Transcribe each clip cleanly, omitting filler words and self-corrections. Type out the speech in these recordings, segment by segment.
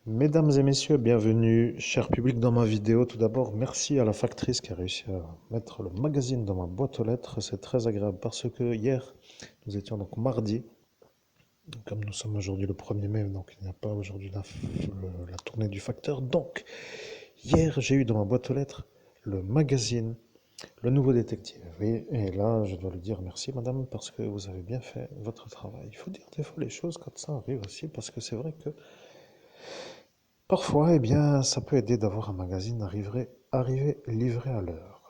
Mesdames et messieurs, bienvenue, cher public, dans ma vidéo. Tout d'abord, merci à la factrice qui a réussi à mettre le magazine dans ma boîte aux lettres. C'est très agréable parce que hier, nous étions donc mardi, comme nous sommes aujourd'hui le 1er mai, donc il n'y a pas aujourd'hui la tournée du facteur. Donc, hier, j'ai eu dans ma boîte aux lettres le magazine, le nouveau détective. Oui, et là, je dois lui dire merci, madame, parce que vous avez bien fait votre travail. Il faut dire des fois les choses quand ça arrive aussi, parce que c'est vrai que parfois, eh bien, ça peut aider d'avoir un magazine arrivé livré à l'heure.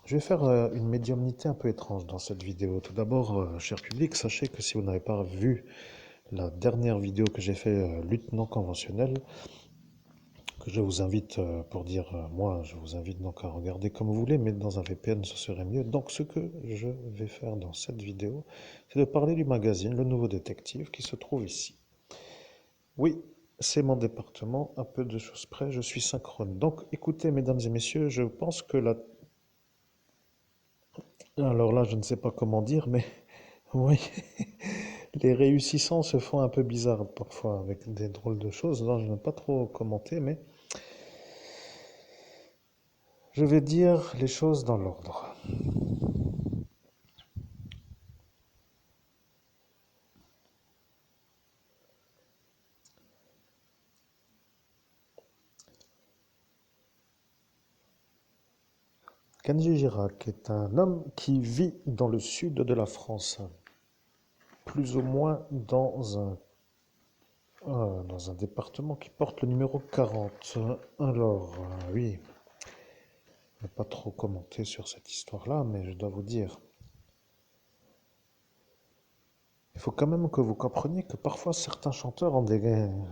Je vais faire une médiumnité un peu étrange dans cette vidéo. Tout d'abord, cher public, sachez que si vous n'avez pas vu la dernière vidéo que j'ai fait, lutte non conventionnelle, que je vous invite, pour dire, moi, je vous invite donc à regarder comme vous voulez, mais dans un VPN, ce serait mieux. Donc, ce que je vais faire dans cette vidéo, c'est de parler du magazine Le Nouveau Détective qui se trouve ici. Oui, c'est mon département, un peu de choses près, je suis synchrone. Donc, écoutez, mesdames et messieurs, je pense que la... Alors là, je ne sais pas comment dire, mais oui, les réussissants se font un peu bizarres parfois avec des drôles de choses. Là, je n'aime pas trop commenter, mais je vais dire les choses dans l'ordre. Kenji Girac est un homme qui vit dans le sud de la France, plus ou moins dans un département qui porte le numéro 40. Alors, oui, je ne vais pas trop commenter sur cette histoire-là, mais je dois vous dire, il faut quand même que vous compreniez que parfois certains chanteurs ont des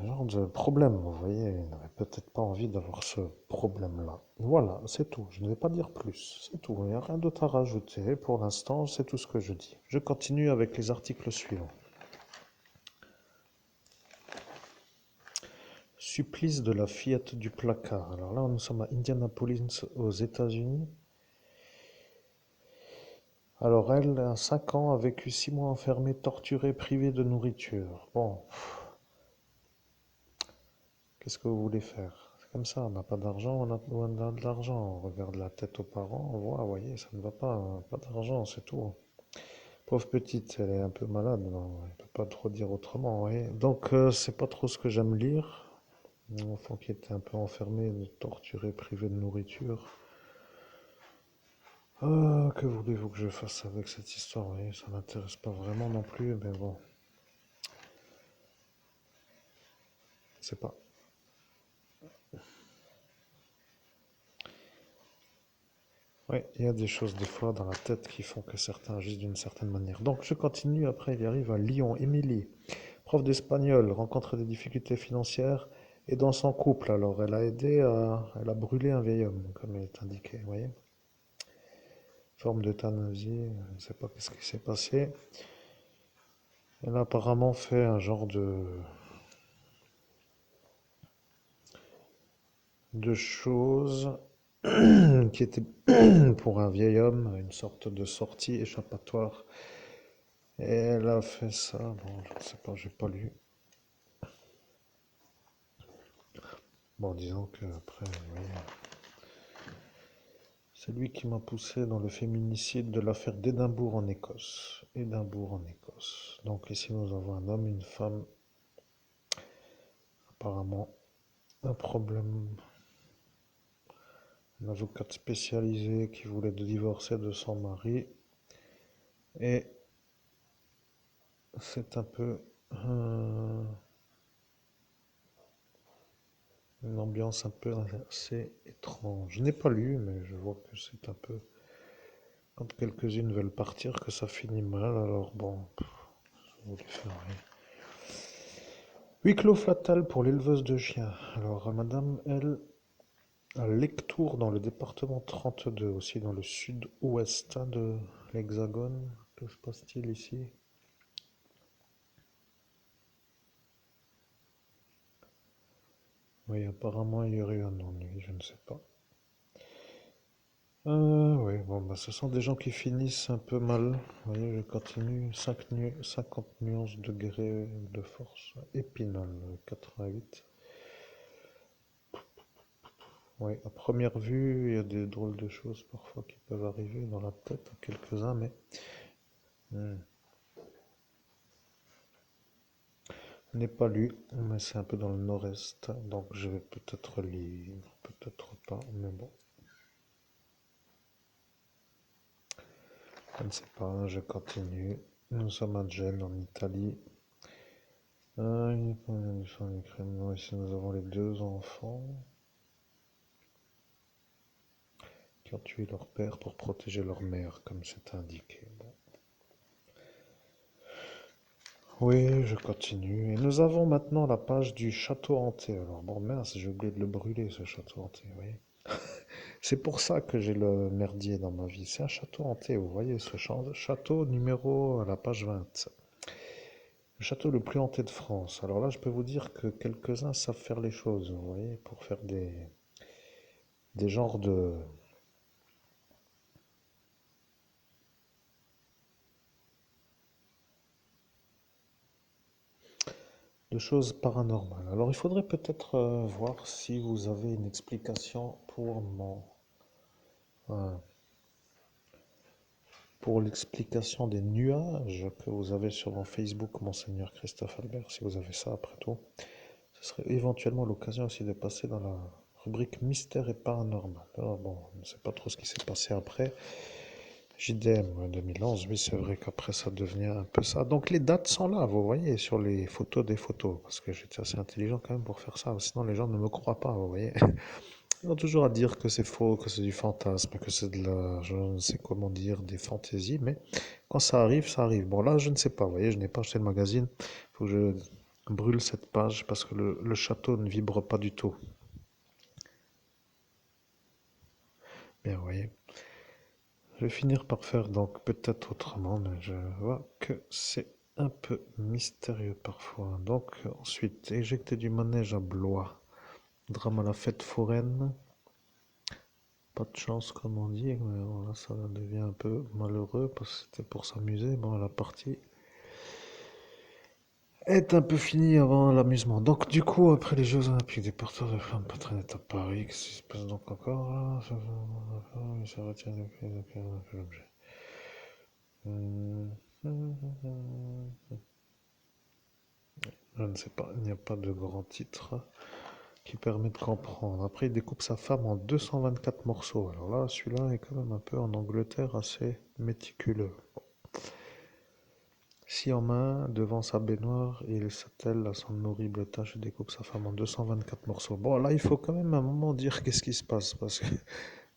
genres de problèmes, vous voyez, ils n'avaient peut-être pas envie d'avoir ce problème-là. Voilà, c'est tout, je ne vais pas dire plus, c'est tout, il n'y a rien d'autre à rajouter, pour l'instant, c'est tout ce que je dis. Je continue avec les articles suivants. Supplice de la fillette du placard. Alors là, nous sommes à Indianapolis, aux États-Unis. Alors elle, à 5 ans, a vécu 6 mois enfermée, torturée, privée de nourriture. Bon, qu'est-ce que vous voulez faire? C'est comme ça, on n'a pas d'argent, on a de l'argent. On regarde la tête aux parents, on voit, vous voyez, ça ne va pas, hein, pas d'argent, c'est tout. Pauvre petite, elle est un peu malade, non, elle ne peut pas trop dire autrement, vous voyez. Donc, c'est pas trop ce que j'aime lire. Un enfant qui était un peu enfermé, torturé, privé de nourriture. Ah, que voulez-vous que je fasse avec cette histoire? Vous voyez, ça m'intéresse pas vraiment non plus, mais bon, c'est pas. Oui, il y a des choses des fois dans la tête qui font que certains agissent d'une certaine manière. Donc je continue, après il arrive à Lyon. Émilie, prof d'espagnol, rencontre des difficultés financières et dans son couple. Alors elle a brûlé un vieil homme, comme il est indiqué, vous voyez. Forme d'euthanasie, je ne sais pas ce qui s'est passé. Elle a apparemment fait un genre de choses qui était pour un vieil homme une sorte de sortie échappatoire. Et elle a fait ça, bon, je ne sais pas, j'ai pas lu. Bon, disons que après, oui, c'est lui qui m'a poussé dans le féminicide de l'affaire d'Édimbourg en Écosse. Édimbourg en Écosse. Donc ici, nous avons un homme, une femme, apparemment un problème. Une avocate spécialisée qui voulait divorcer de son mari. Et c'est un peu une ambiance un peu assez étrange. Je n'ai pas lu, mais je vois que c'est un peu... Quand quelques-unes veulent partir, que ça finit mal, alors bon, je voulais faire rien. Huis clos fatal pour l'éleveuse de chiens. Alors, madame, elle, à Lectoure, dans le département 32, aussi dans le sud-ouest de l'Hexagone. Que se passe-t-il ici? Oui, apparemment, il y aurait eu un ennui, je ne sais pas. Oui, bon, bah, ce sont des gens qui finissent un peu mal. Vous voyez, je continue. 50 nuances degrés de force. Épinal, 88. Oui, à première vue, il y a des drôles de choses parfois qui peuvent arriver dans la tête à quelques-uns, mais hmm, je n'ai pas lu, mais c'est un peu dans le nord-est, donc je vais peut-être lire, peut-être pas, mais bon, je ne sais pas, je continue. Nous sommes à Gênes, en Italie. Ici, nous avons les deux enfants qui ont tué leur père pour protéger leur mère, comme c'est indiqué. Bon. Oui, je continue. Et nous avons maintenant la page du château hanté. Alors bon, mince, j'ai oublié de le brûler, ce château hanté, vous voyez. C'est pour ça que j'ai le merdier dans ma vie. C'est un château hanté, vous voyez, ce château numéro à la page 20. Le château le plus hanté de France. Alors là, je peux vous dire que quelques-uns savent faire les choses, vous voyez, pour faire des genres de choses paranormales. Alors il faudrait peut-être voir si vous avez une explication euh, pour l'explication des nuages que vous avez sur mon Facebook, Monseigneur Christophe Albert, si vous avez ça après tout. Ce serait éventuellement l'occasion aussi de passer dans la rubrique mystère et paranormal. Alors bon, on ne sait pas trop ce qui s'est passé après. JDM 2011, oui, c'est vrai qu'après ça devenait un peu ça. Donc les dates sont là, vous voyez, sur les photos des photos, parce que j'étais assez intelligent quand même pour faire ça, sinon les gens ne me croient pas, vous voyez. Ils ont toujours à dire que c'est faux, que c'est du fantasme, que c'est de la, je ne sais comment dire, des fantaisies, mais quand ça arrive, ça arrive. Bon là, je ne sais pas, vous voyez, je n'ai pas acheté le magazine, il faut que je brûle cette page parce que le château ne vibre pas du tout. Bien, vous voyez. Je vais finir par faire donc peut-être autrement, mais je vois que c'est un peu mystérieux parfois. Donc ensuite, éjecter du manège à Blois. Drame à la fête foraine. Pas de chance comme on dit, mais bon, là ça devient un peu malheureux parce que c'était pour s'amuser. Bon, la partie est un peu finie avant l'amusement. Donc du coup, après les Jeux Olympiques, des porteurs de flammes patronnent à Paris. Qu'est-ce qui se passe donc encore là? Ça retient l'objet. Je ne sais pas, il n'y a pas de grand titre qui permet de comprendre. Après, il découpe sa femme en 224 morceaux. Alors là, celui-là est quand même un peu en Angleterre assez méticuleux. Si en main, devant sa baignoire, il s'attelle à son horrible tâche et découpe sa femme en 224 morceaux. Bon, là, il faut quand même à un moment dire qu'est-ce qui se passe, parce que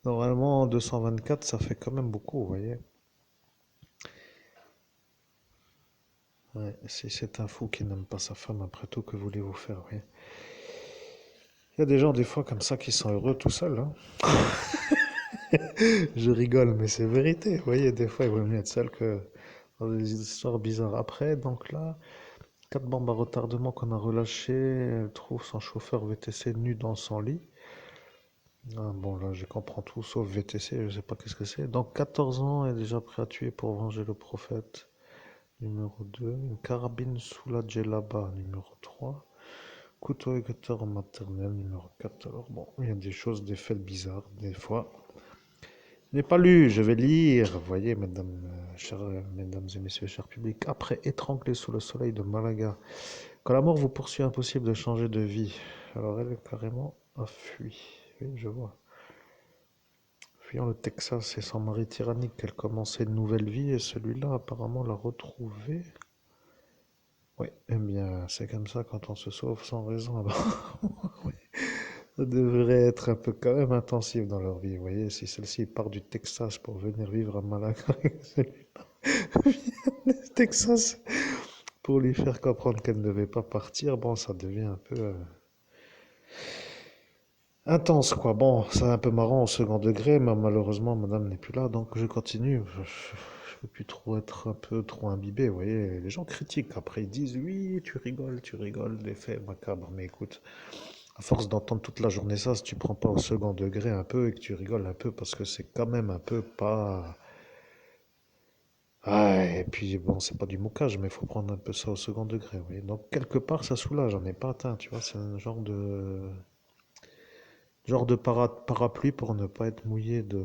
normalement, 224, ça fait quand même beaucoup, vous voyez. Ouais, si c'est un fou qui n'aime pas sa femme, après tout, que voulez-vous faire, oui. Il y a des gens, des fois, comme ça, qui sont heureux tout seuls, hein. Je rigole, mais c'est vérité. Vous voyez, des fois, il vaut mieux être seul que dans des histoires bizarres. Après, donc là, quatre bombes à retardement qu'on a relâchées. Elle trouve son chauffeur VTC nu dans son lit. Ah, bon, là, je comprends tout, sauf VTC, je sais pas qu'est-ce que c'est. Donc, 14 ans, est déjà prêt à tuer pour venger le prophète. Numéro 2. Une carabine sous la djellaba. Numéro 3. Couteau écouteur maternel. Numéro 4. Alors, bon, il y a des choses, des faits bizarres, des fois. Je n'ai pas lu, je vais lire. Vous voyez, mesdames, mesdames et messieurs, cher public. Après étranglé sous le soleil de Malaga, quand la mort vous poursuit, impossible de changer de vie. Alors elle, carrément, a fui. Oui, je vois. Fuyant le Texas et son mari tyrannique, elle commençait une nouvelle vie et celui-là apparemment l'a retrouvée. Oui, eh bien, c'est comme ça quand on se sauve sans raison. Oui, ça devrait être un peu quand même intensif dans leur vie. Vous voyez, si celle-ci part du Texas pour venir vivre à Malaga, celui-là vient du Texas pour lui faire comprendre qu'elle ne devait pas partir, bon, ça devient un peu intense, quoi. Bon, c'est un peu marrant au second degré, mais malheureusement, madame n'est plus là, donc je continue. Je veux plus trop être un peu trop imbibé, vous voyez. Les gens critiquent, après ils disent, oui, tu rigoles, des faits macabres. Mais écoute, à force d'entendre toute la journée ça, si tu prends pas au second degré un peu et que tu rigoles un peu, parce que c'est quand même un peu pas... Ah, et puis bon, c'est pas du moquage, mais il faut prendre un peu ça au second degré, oui. Donc quelque part, ça soulage, on n'est pas atteint, tu vois, c'est un genre de... genre de parapluie pour ne pas être mouillé de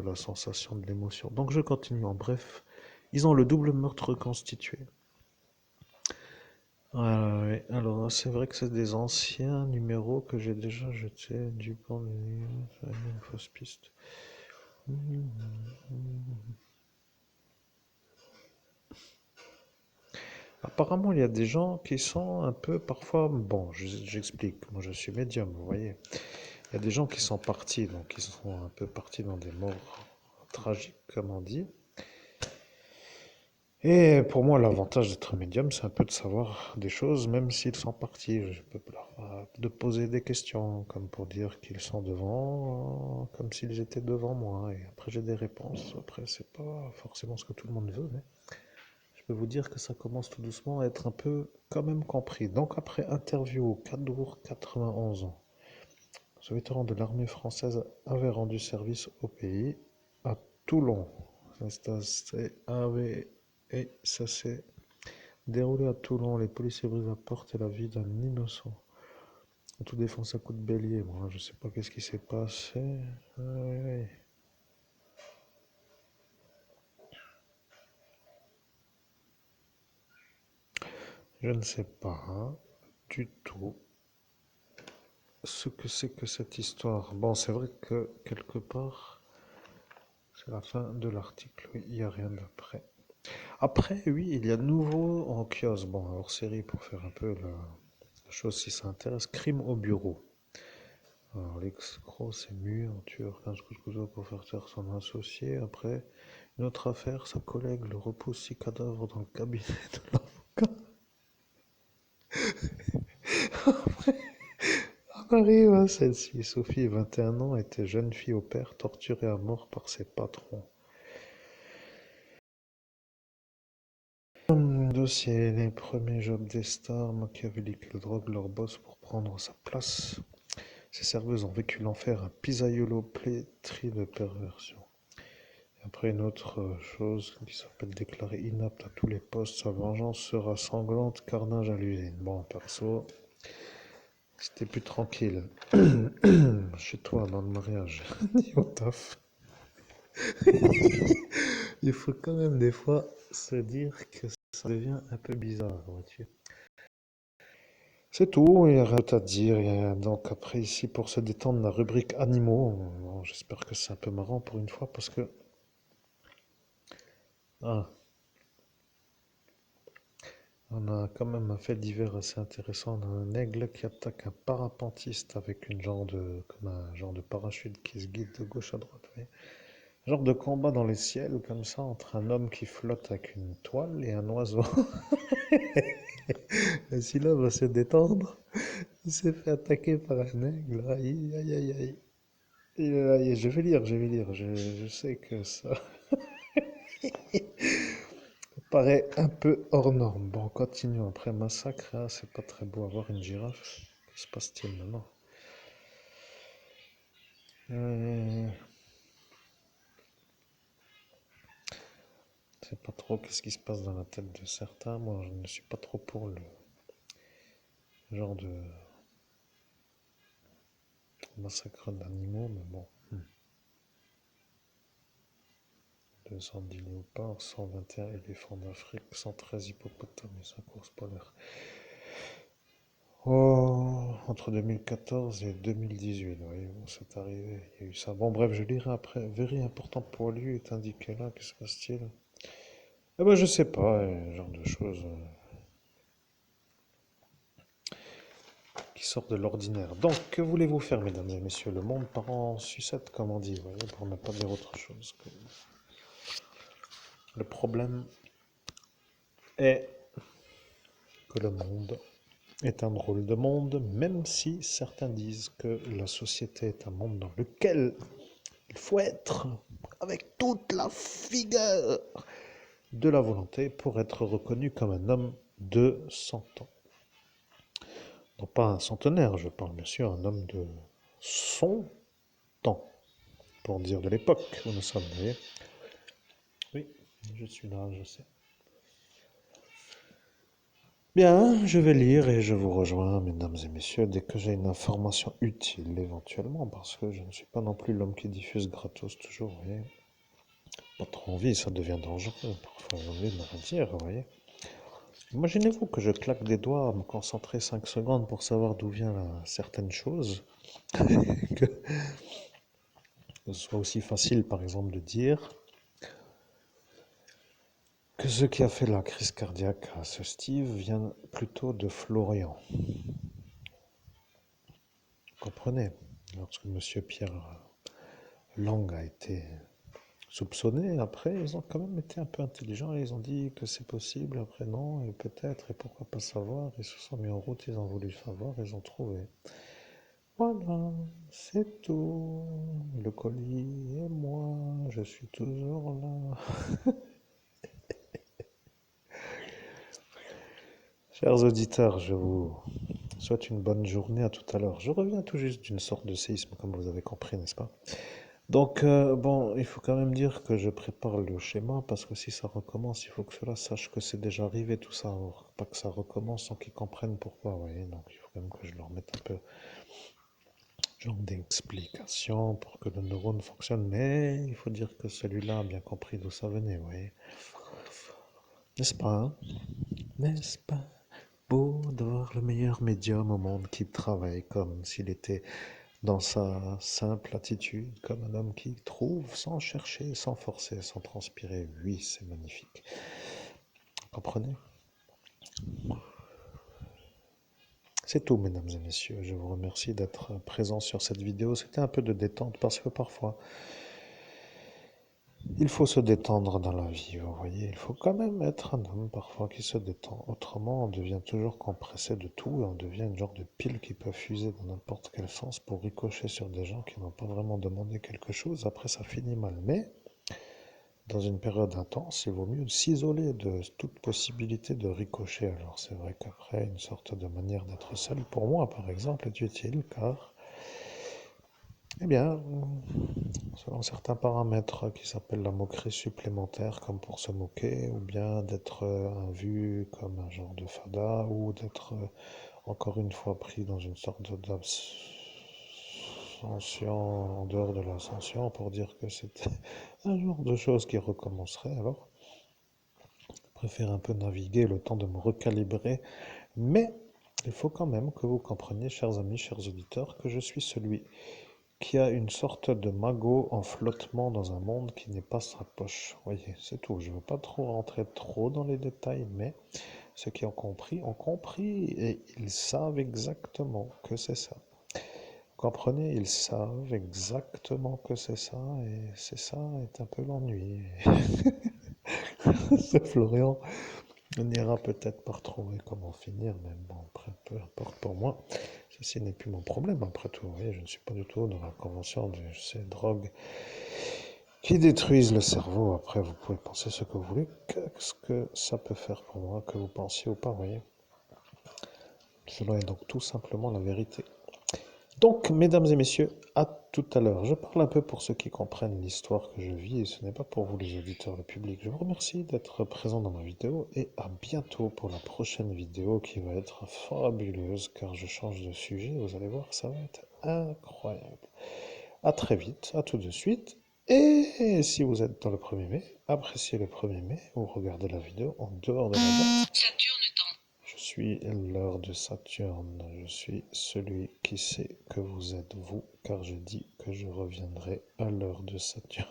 la sensation, de l'émotion. Donc je continue. En bref, ils ont le double meurtre reconstitué. Ouais. Alors c'est vrai que c'est des anciens numéros que j'ai déjà jetés. Dupont, une fausse piste. Apparemment, il y a des gens qui sont un peu parfois. Bon, j'explique. Moi, je suis médium, vous voyez. Il y a des gens qui sont partis, donc ils sont un peu partis dans des morts tragiques, comme on dit. Et pour moi, l'avantage d'être médium, c'est un peu de savoir des choses, même s'ils sont partis. Je peux de poser des questions, comme pour dire qu'ils sont devant, comme s'ils étaient devant moi. Et après, j'ai des réponses. Après, c'est pas forcément ce que tout le monde veut, mais je peux vous dire que ça commence tout doucement à être un peu quand même compris. Donc, après interview, Cadour, 91 ans. Ce vétéran de l'armée française avait rendu service au pays à Toulon. Et ça s'est déroulé à Toulon. Les policiers brisent la porte et la vie d'un innocent. Tout défonce à coups de bélier. Moi, je sais pas qu'est-ce qui s'est passé. Ouais. Je ne sais pas du tout ce que c'est que cette histoire. Bon, c'est vrai que quelque part, c'est la fin de l'article. Oui, il n'y a rien d'après. Après, oui, il y a de nouveau en kiosque, bon, hors série pour faire un peu la chose si ça intéresse, crime au bureau. Alors, l'escroc s'est mué en tueur 15 coups de couteau pour faire taire son associé. Après, une autre affaire, sa collègue le repousse 6 cadavres dans le cabinet de l'avocat. On arrive à celle-ci. Sophie, 21 ans, était jeune fille au père, torturée à mort par ses patrons. Dossier, les premiers jobs des stars, machiavéliques, le drogue leur boss pour prendre sa place. Ces serveuses ont vécu l'enfer, un pizzaïolo plétri de perversion. Et après une autre chose qui s'appelle déclaré inapte à tous les postes, sa vengeance sera sanglante, carnage à l'usine. Bon, perso, c'était plus tranquille. Chez toi, dans le mariage, ni au taf. Il faut quand même des fois se dire que ça devient un peu bizarre, vois-tu. C'est tout, il n'y a rien d'autre à dire. Donc après ici, pour se détendre, la rubrique animaux. Bon, j'espère que c'est un peu marrant pour une fois parce que... Ah, on a quand même un fait divers assez intéressant. On a un aigle qui attaque un parapentiste avec comme un genre de parachute qui se guide de gauche à droite. Vous voyez. Un genre de combat dans les ciels comme ça entre un homme qui flotte avec une toile et un oiseau. Et si l'homme va se détendre, il s'est fait attaquer par un aigle. Aïe, aïe, aïe, aïe. Je vais lire, je vais lire. Je sais que ça paraît un peu hors norme. Bon, continuons. Après massacre, hein, c'est pas très beau avoir une girafe. Que se passe-t-il maintenant? Euh, Je sais pas trop qu'est-ce qui se passe dans la tête de certains. Moi, je ne suis pas trop pour le genre de massacre d'animaux, mais bon. 210 léopards, 121 éléphants d'Afrique, 113 hippopotames et 5 ours polaires. Oh, entre 2014 et 2018, voyez-vous, c'est arrivé, il y a eu ça. Bon, bref, je lirai après. Very important pour lui est indiqué là, que se passe-t-il? Eh ben, je sais pas, genre de choses qui sortent de l'ordinaire. Donc, que voulez-vous faire, mesdames et messieurs? Le monde part en sucette, comme on dit, voyez, pour ne pas dire autre chose. Le problème est que le monde est un drôle de monde, même si certains disent que la société est un monde dans lequel il faut être avec toute la vigueur de la volonté pour être reconnu comme un homme de 100 ans. Non pas un centenaire, je parle bien sûr un homme de son temps, pour dire de l'époque où nous sommes. Vous voyez. Oui, je suis là, je sais. Bien, je vais lire et je vous rejoins, mesdames et messieurs, dès que j'ai une information utile, éventuellement, parce que je ne suis pas non plus l'homme qui diffuse gratos toujours, vous voyez. Pas trop envie, ça devient dangereux. Parfois, j'ai envie de rien dire, vous voyez. Imaginez-vous que je claque des doigts à me concentrer 5 secondes pour savoir d'où vient certaines choses, que ce soit aussi facile, par exemple, de dire que ce qui a fait la crise cardiaque à ce Steve vient plutôt de Florian. Vous comprenez? Lorsque Monsieur Pierre Lang a été soupçonné, après, ils ont quand même été un peu intelligents et ils ont dit que c'est possible, après non, et peut-être, et pourquoi pas savoir. Ils se sont mis en route, ils ont voulu savoir, ils ont trouvé. Voilà, c'est tout. Le colis et moi, je suis toujours là. Chers auditeurs, je vous souhaite une bonne journée. À tout à l'heure. Je reviens tout juste d'une sorte de séisme, comme vous avez compris, n'est-ce pas? Donc, bon, il faut quand même dire que je prépare le schéma parce que si ça recommence, il faut que cela sache que c'est déjà arrivé tout ça. Alors, pas que ça recommence sans qu'ils comprennent pourquoi, vous voyez. Donc, il faut quand même que je leur mette un peu genre d'explication pour que le neurone fonctionne. Mais il faut dire que celui-là a bien compris d'où ça venait, vous voyez. N'est-ce pas, hein? N'est-ce pas beau d'avoir le meilleur médium au monde qui travaille comme s'il était dans sa simple attitude, comme un homme qui trouve sans chercher, sans forcer, sans transpirer. Oui, c'est magnifique. Comprenez? C'est tout, mesdames et messieurs. Je vous remercie d'être présents sur cette vidéo. C'était un peu de détente parce que parfois, il faut se détendre dans la vie, vous voyez. Il faut quand même être un homme parfois qui se détend. Autrement, on devient toujours compressé de tout et on devient une genre de pile qui peut fuser dans n'importe quel sens pour ricocher sur des gens qui n'ont pas vraiment demandé quelque chose. Après, ça finit mal. Mais dans une période intense, il vaut mieux s'isoler de toute possibilité de ricocher. Alors c'est vrai qu'après, une sorte de manière d'être seul, pour moi par exemple, est utile car, eh bien, selon certains paramètres qui s'appellent la moquerie supplémentaire, comme pour se moquer, ou bien d'être vu comme un genre de fada, ou d'être encore une fois pris dans une sorte d'ascension, en dehors de l'ascension, pour dire que c'était un genre de choses qui recommencerait. Alors, je préfère un peu naviguer le temps de me recalibrer, mais il faut quand même que vous compreniez, chers amis, chers auditeurs, que je suis celui qui a une sorte de magot en flottement dans un monde qui n'est pas sa poche. Vous voyez, c'est tout. Je ne veux pas trop rentrer trop dans les détails, mais ceux qui ont compris et ils savent exactement que c'est ça. Vous comprenez, ils savent exactement que c'est ça, et c'est ça est un peu l'ennui. Ce Florian, on ira peut-être pas retrouver comment finir, mais bon, après, peu importe pour moi. Ceci n'est plus mon problème, après tout. Vous voyez, je ne suis pas du tout dans la convention de ces drogues qui détruisent le cerveau. Après, vous pouvez penser ce que vous voulez. Qu'est-ce que ça peut faire pour moi, que vous pensiez ou pas, vous voyez. Cela est donc tout simplement la vérité. Donc, mesdames et messieurs, à tout à l'heure. Je parle un peu pour ceux qui comprennent l'histoire que je vis et ce n'est pas pour vous les auditeurs, le public. Je vous remercie d'être présent dans ma vidéo et à bientôt pour la prochaine vidéo qui va être fabuleuse car je change de sujet. Vous allez voir, ça va être incroyable. À très vite, à tout de suite. Et si vous êtes dans le 1er mai, appréciez le 1er mai ou regardez la vidéo en dehors de la date. Je suis l'heure de Saturne, je suis celui qui sait que vous êtes vous, car je dis que je reviendrai à l'heure de Saturne.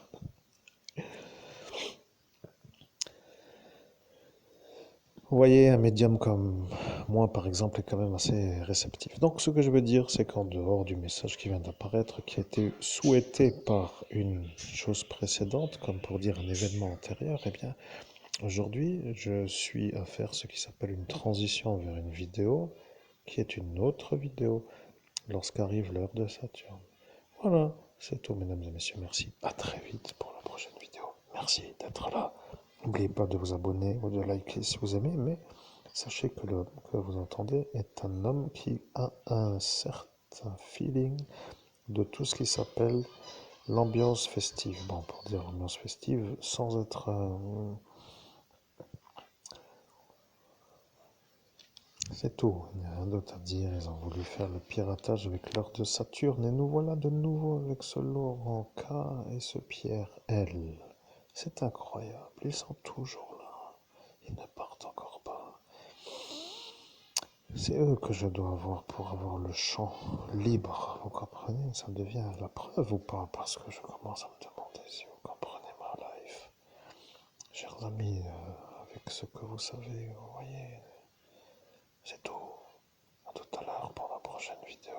Vous voyez, un médium comme moi, par exemple, est quand même assez réceptif. Donc, ce que je veux dire, c'est qu'en dehors du message qui vient d'apparaître, qui a été souhaité par une chose précédente, comme pour dire un événement antérieur, eh bien, aujourd'hui, je suis à faire ce qui s'appelle une transition vers une vidéo, qui est une autre vidéo, lorsqu'arrive l'heure de Saturne. Voilà, c'est tout, mesdames et messieurs. Merci. À très vite pour la prochaine vidéo. Merci d'être là. N'oubliez pas de vous abonner ou de liker si vous aimez, mais sachez que l'homme que vous entendez est un homme qui a un certain feeling de tout ce qui s'appelle l'ambiance festive. Bon, pour dire ambiance festive, sans être C'est tout, il n'y a rien d'autre à dire. Ils ont voulu faire le piratage avec l'heure de Saturne et nous voilà de nouveau avec ce Laurent K et ce Pierre L. C'est incroyable, ils sont toujours là. Ils ne partent encore pas. C'est eux que je dois avoir pour avoir le champ libre. Vous comprenez? Ça devient la preuve ou pas? Parce que je commence à me demander si vous comprenez ma life. Chers amis, avec ce que vous savez, vous voyez, c'est tout. À tout à l'heure pour la prochaine vidéo.